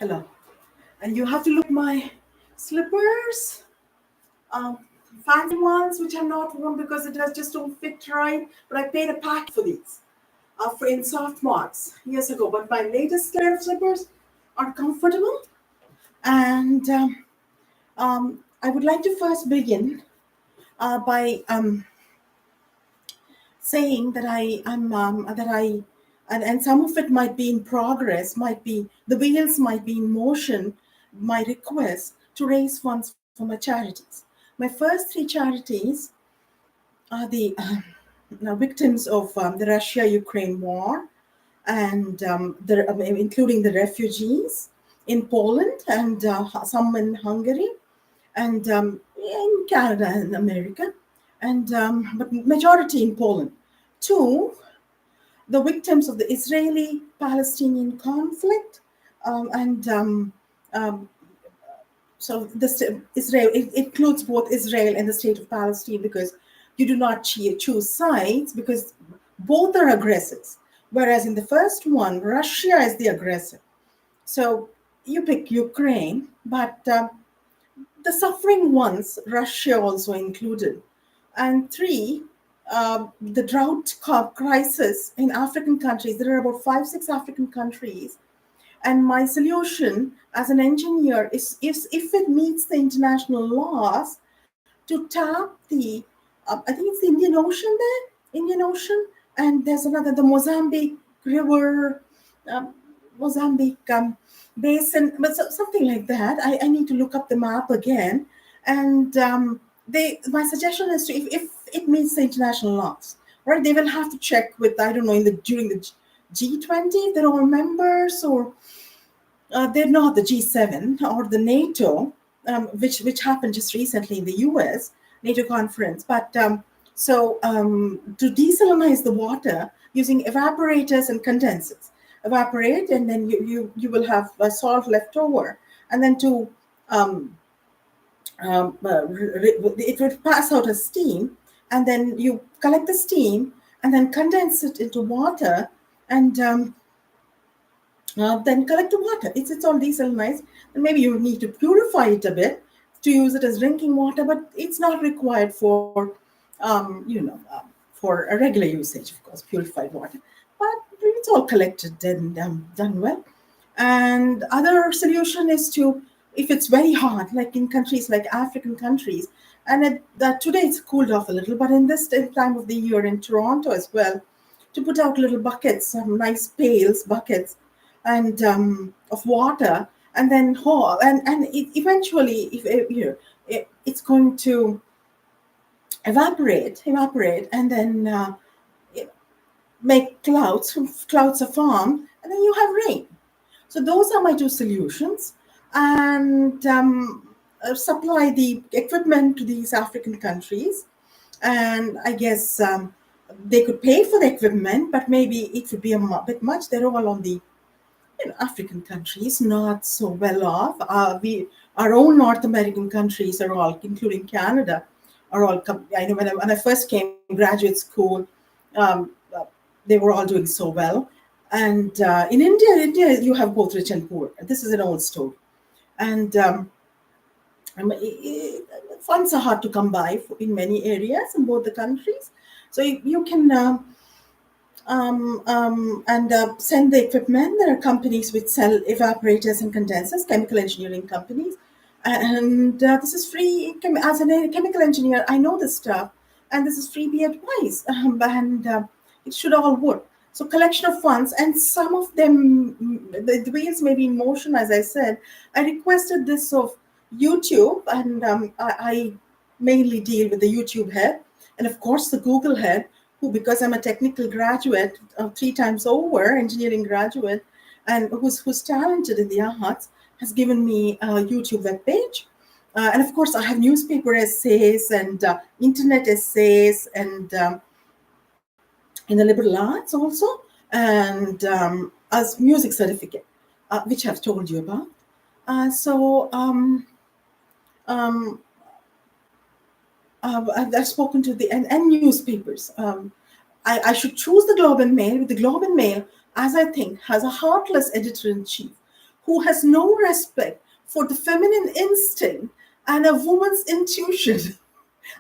Hello. And you have to look at my slippers, um, fancy ones, which I'm not worn because it just don't fit right. But I paid a pack for these for in soft mods years ago. But my latest pair of slippers are comfortable. And I would like to first begin by saying that and some of it might be in progress, might be the wheels might be in motion. My request to raise funds for my charities. My first three charities are the victims of the Russia-Ukraine war, and including the refugees in Poland and some in Hungary and in Canada and America, and but majority in Poland. Two, the victims of the Israeli-Palestinian conflict, and um, so this Israel, it includes both Israel and the state of Palestine, because you do not choose sides, because both are aggressors. Whereas in the first one, Russia is the aggressor. So you pick Ukraine, but the suffering ones, Russia also included. And three, the drought crisis in African countries. There are about 5, 6 African countries. And my solution as an engineer is if it meets the international laws, to tap the, I think it's the Indian Ocean there, Indian Ocean, and there's another, the Mozambique River, um, Mozambique basin, but something like that. I need to look up the map again. And my suggestion is to, if it meets the international laws, right, they will have to check with, I don't know, during the G20, if they're all members, or they're not the G7 or the NATO, which happened just recently in the US NATO conference. But to desalinize the water using evaporators and condensers, evaporate, and then you will have salt left over, and then to it would pass out as steam, and then you collect the steam and then condense it into water, and then collect the water. It's all desalinized, and maybe you need to purify it a bit to use it as drinking water, but it's not required for, for a regular usage, of course, purified water. But it's all collected and done well. And other solution is to, if it's very hot, like in countries like African countries, and today it's cooled off a little, but in this time of the year in Toronto as well, to put out little buckets, some nice pails, buckets, and of water, and then eventually, if it's going to evaporate, and then make clouds are formed, and then you have rain. So those are my two solutions, and supply the equipment to these African countries, and I guess they could pay for the equipment, but maybe it would be a bit much. They're all on the African countries, not so well off. Our own North American countries are all, including Canada, are all. I know when I first came graduate school, um, uh, they were all doing so well. And in India, you have both rich and poor. This is an old story, and funds are hard to come by in many areas in both the countries. So you can. And send the equipment. There are companies which sell evaporators and condensers, chemical engineering companies. And this is free. As a chemical engineer, I know this stuff, and this is freebie advice. And it should all work. So collection of funds, and some of them, the wheels may be in motion, as I said. I requested this of YouTube, and I mainly deal with the YouTube head, and of course the Google head, who, because I'm a technical graduate, 3 times over, engineering graduate, and who's talented in the arts, has given me a YouTube webpage. And of course, I have newspaper essays and internet essays, and in the liberal arts also, and as music certificate, which I've told you about. Um, I've spoken to the and newspapers. I should choose the Globe and Mail. With the Globe and Mail, as I think, has a heartless editor in chief who has no respect for the feminine instinct and a woman's intuition.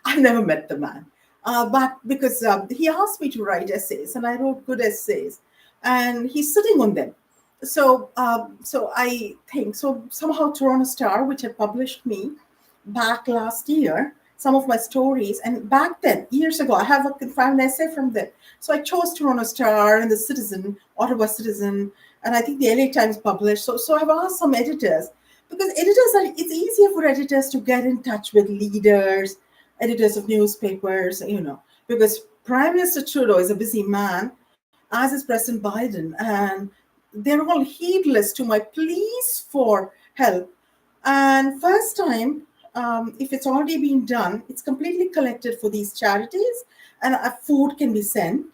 I never met the man, but because he asked me to write essays, and I wrote good essays, and he's sitting on them. So I think so. Somehow, Toronto Star, which had published me back last year, some of my stories, and back then, years ago, I have a found an essay from them. So I chose Toronto Star and the Citizen, Ottawa Citizen, and I think the LA Times published. So I've asked some editors because editors are. It's easier for editors to get in touch with leaders, editors of newspapers, because Prime Minister Trudeau is a busy man, as is President Biden, and they're all heedless to my pleas for help. And first time, if it's already been done, it's completely collected for these charities, and food can be sent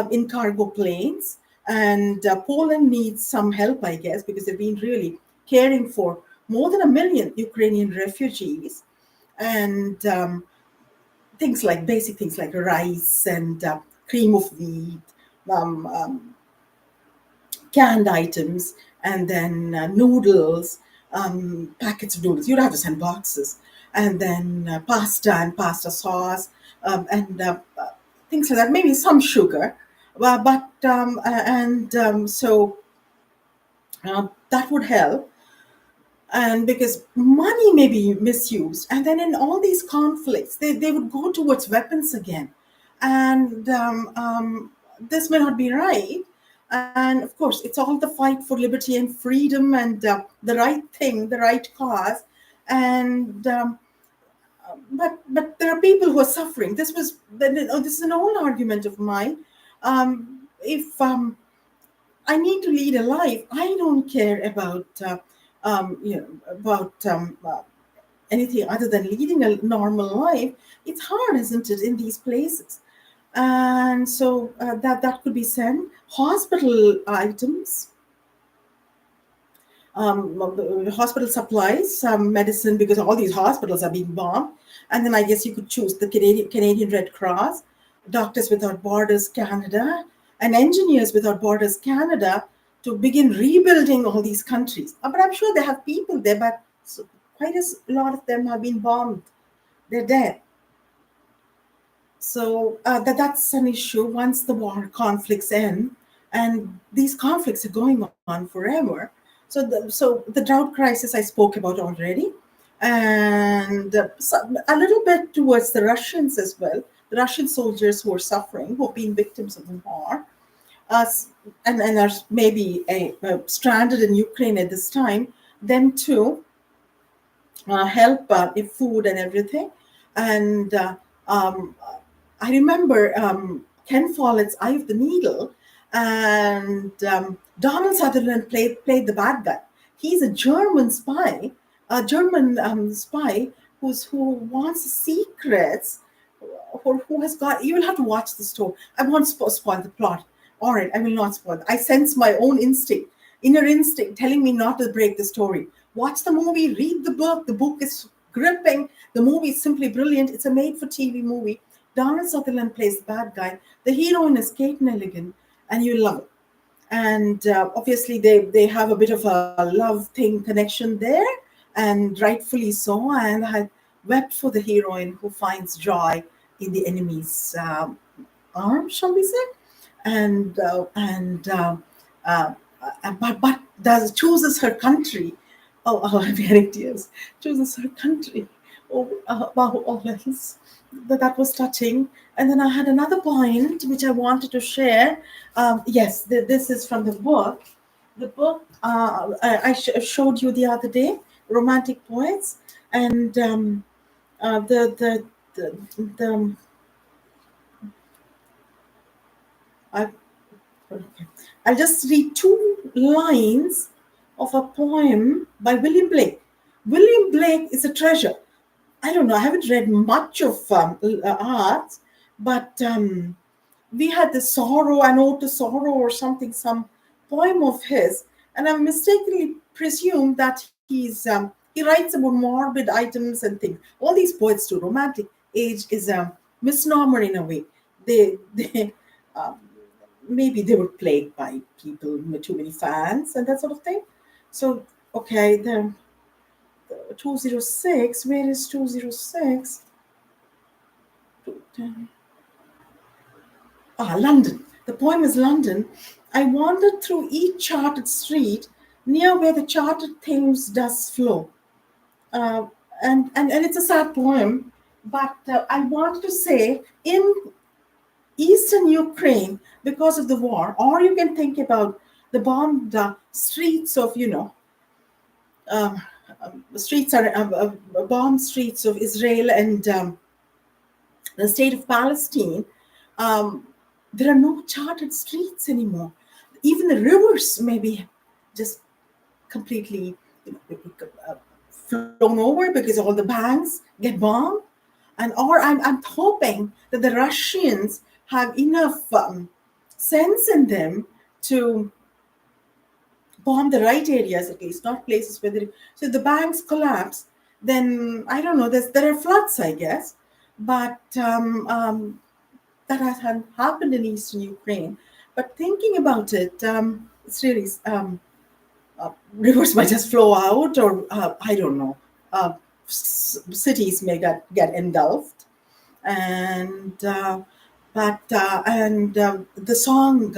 in cargo planes. And Poland needs some help, I guess, because they've been really caring for more than 1 million Ukrainian refugees. And basic things like rice and cream of wheat, um, um, canned items, and then noodles, packets of noodles. You don't have to send boxes, and then pasta and pasta sauce, and things like that. Maybe some sugar, but and so that would help. And because money may be misused, and then in all these conflicts they would go towards weapons again, and this may not be right. And of course it's all the fight for liberty and freedom, and the right thing, the right cause. And but there are people who are suffering. This is an old argument of mine. If I need to lead a life, I don't care about about anything other than leading a normal life. It's hard, isn't it, in these places? And so that could be sent. Hospital items, hospital supplies, medicine, because all these hospitals are being bombed. And then I guess you could choose the Canadian Red Cross, Doctors Without Borders Canada, and Engineers Without Borders Canada to begin rebuilding all these countries. But I'm sure they have people there, but quite a lot of them have been bombed. They're dead. So that's an issue once the war conflicts end, and these conflicts are going on forever. So the drought crisis I spoke about already, and a little bit towards the Russians as well, the Russian soldiers who are suffering, who have been victims of the war, and are maybe stranded in Ukraine at this time. Them too, help with food and everything. And um, I remember Ken Follett's Eye of the Needle, and Donald Sutherland played the bad guy. He's a German spy, who wants secrets, who has got. You will have to watch the story. I won't spoil the plot. All right, I will not spoil. I sense my own instinct, inner instinct, telling me not to break the story. Watch the movie, read the book. The book is gripping. The movie is simply brilliant. It's a made-for-TV movie. Donald Sutherland plays the bad guy. The heroine is Kate Nelligan, and you love it. And obviously, they have a bit of a love thing connection there, and rightfully so. And I wept for the heroine who finds joy in the enemy's arms, shall we say? And but does chooses her country. Oh, I'm hearing tears. Chooses her country. Oh, wow, all else. That was touching. And then I had another point which I wanted to share. Yes, this is from the book. The book I showed you the other day, Romantic Poets, and the I, okay. I'll just read two lines of a poem by William Blake. William Blake is a treasure. I don't know. I haven't read much of art, but we had the sorrow, an ode to sorrow or something, some poem of his, and I mistakenly presumed that he writes about morbid items and things. All these poets do. Romantic age is a misnomer in a way. They um, maybe they were plagued by people with too many fans and that sort of thing. So, okay, the 206, where is 206? London. The poem is London. I wandered through each charted street near where the charted Thames does flow. Uh, and it's a sad poem, but I want to say in eastern Ukraine, because of the war, or you can think about the bombed streets of, um, streets are bombed streets of Israel and the state of Palestine. Um, there are no charted streets anymore. Even the rivers may be just completely uh, flown over because all the banks get bombed. And or I'm hoping that the Russians have enough sense in them to bomb the right areas at least, not places where so if the banks collapse, then I don't know. There are floods, I guess, but that hasn't happened in eastern Ukraine. But thinking about it, it's really rivers might just flow out, or I don't know. Cities may get engulfed, and the song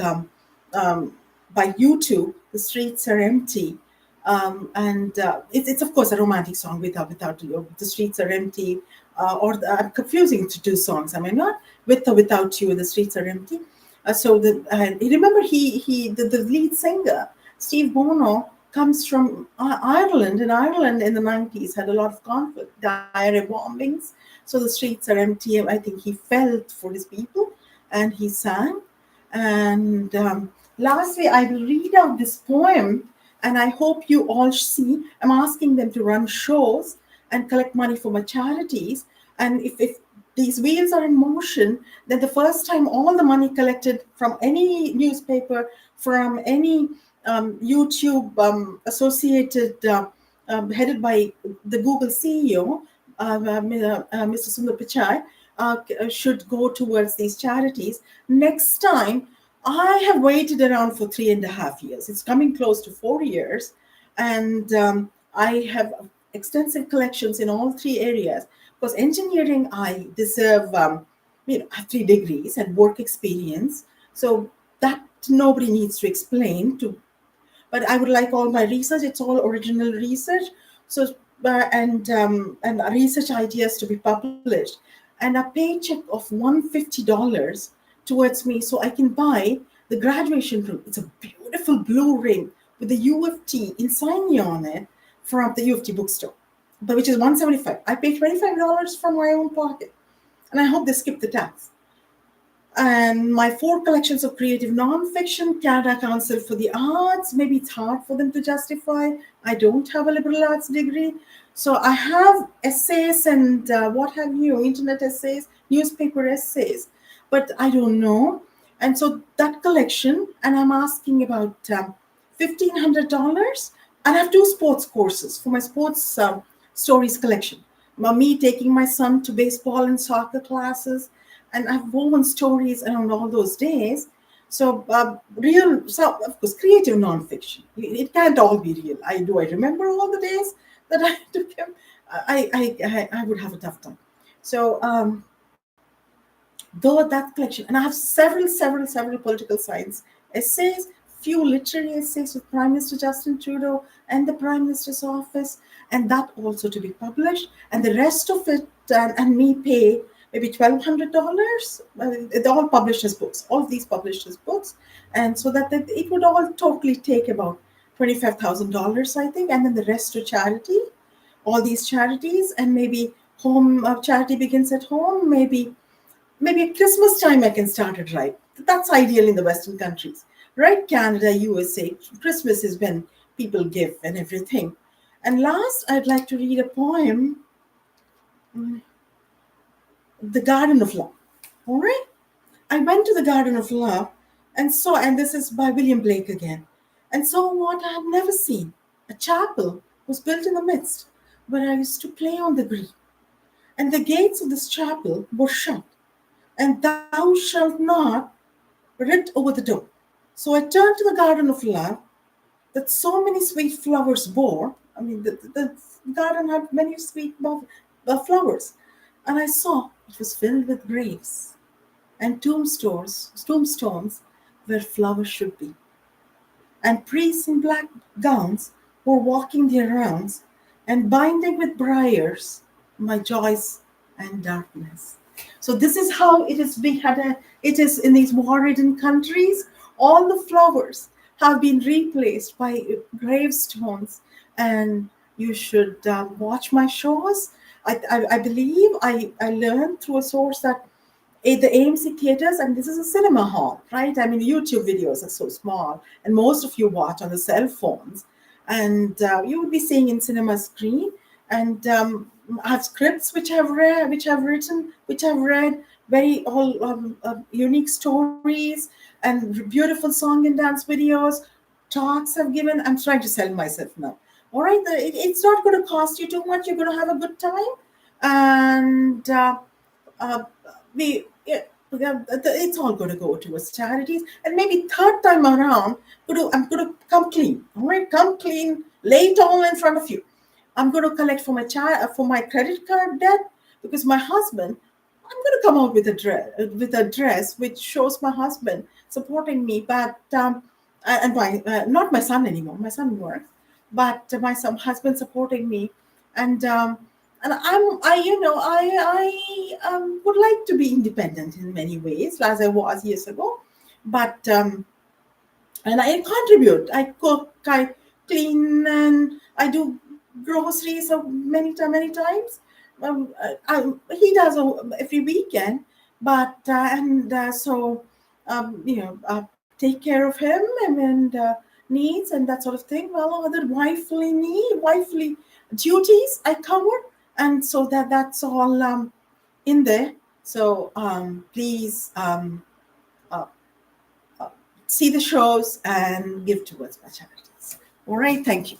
by U2, "The Streets Are Empty," and it's of course a romantic song without you. The streets are empty, I'm confusing to two songs. Am I not? With or without you, the streets are empty. You remember the lead singer Steve Bono comes from Ireland, and Ireland in the 90s had a lot of conflict, diarrhea bombings. So the streets are empty. I think he felt for his people and he sang. And lastly, I will read out this poem, and I hope you all see. I'm asking them to run shows and collect money for my charities. And if these wheels are in motion, then the first time all the money collected from any newspaper, from any YouTube associated, headed by the Google CEO, Mr. Sundar Pichai, should go towards these charities. Next time, I have waited around for 3.5 years. It's coming close to 4 years, and I have extensive collections in all three areas. Because engineering, I deserve, I have 3 degrees and work experience, so that nobody needs to explain to. But I would like all my research. It's all original research. So and research ideas to be published, and a paycheck of $150 towards me, so I can buy the graduation ring. It's a beautiful blue ring with the U of T insignia on it from the U of T bookstore, but which is 175. I paid $25 from my own pocket, and I hope they skip the tax. And my 4 collections of creative nonfiction, Canada Council for the Arts. Maybe it's hard for them to justify. I don't have a liberal arts degree. So I have essays and what have you, internet essays, newspaper essays, but I don't know. And so that collection, and I'm asking about $1,500. And I have 2 sports courses for my sports stories collection. Me taking my son to baseball and soccer classes, and I've woven stories around all those days. So of course, creative nonfiction. It can't all be real. I remember all the days that I took him. I would have a tough time. So though that collection, and I have several political science essays, few literary essays with Prime Minister Justin Trudeau and the Prime Minister's office, and that also to be published, and the rest of it, and me pay maybe $1,200. They're all published as books. All of these published as books, and so that it would all totally take about $25,000, I think, and then the rest to charity. All these charities, and maybe home charity begins at home. Maybe at Christmas time I can start it right. That's ideal in the Western countries, right? Canada, USA, Christmas is when people give and everything. And last, I'd like to read a poem, The Garden of Love. All right? I went to the Garden of Love and this is by William Blake again, and saw what I had never seen. A chapel was built in the midst where I used to play on the green, and the gates of this chapel were shut, and thou shalt not writ over the door. So I turned to the Garden of Love that so many sweet flowers bore. I mean, the garden had many sweet flowers. And I saw it was filled with graves and tombstones where flowers should be. And priests in black gowns were walking their rounds and binding with briars my joys and darkness. So this is how it is being had it is in these war-ridden countries. All the flowers have been replaced by gravestones, and you should watch my shows. I believe I learned through a source that the AMC theaters, and this is a cinema hall, right? I mean, YouTube videos are so small, and most of you watch on the cell phones, and you would be seeing in cinema screen. And I have scripts which I've read, which I've read, very all unique stories and beautiful song and dance videos. Talks I've given. I'm trying to sell myself now. All right, it's not going to cost you too much. You're going to have a good time, and uh, it's all going to go towards charities. And maybe third time around, I'm going to come clean. All right, come clean, lay it all in front of you. I'm going to collect for for my credit card debt, because my husband. I'm going to come out with a dress which shows my husband supporting me, but and my not my son anymore. My son works, but my son husband supporting me, and I would like to be independent in many ways, as I was years ago, but and I contribute. I cook, I clean, and I do groceries many times. He does every weekend, but and so take care of him and needs and that sort of thing. Well, other wifely duties I cover, and so that's all in there. So please uh, see the shows and give towards my charities. All right, thank you.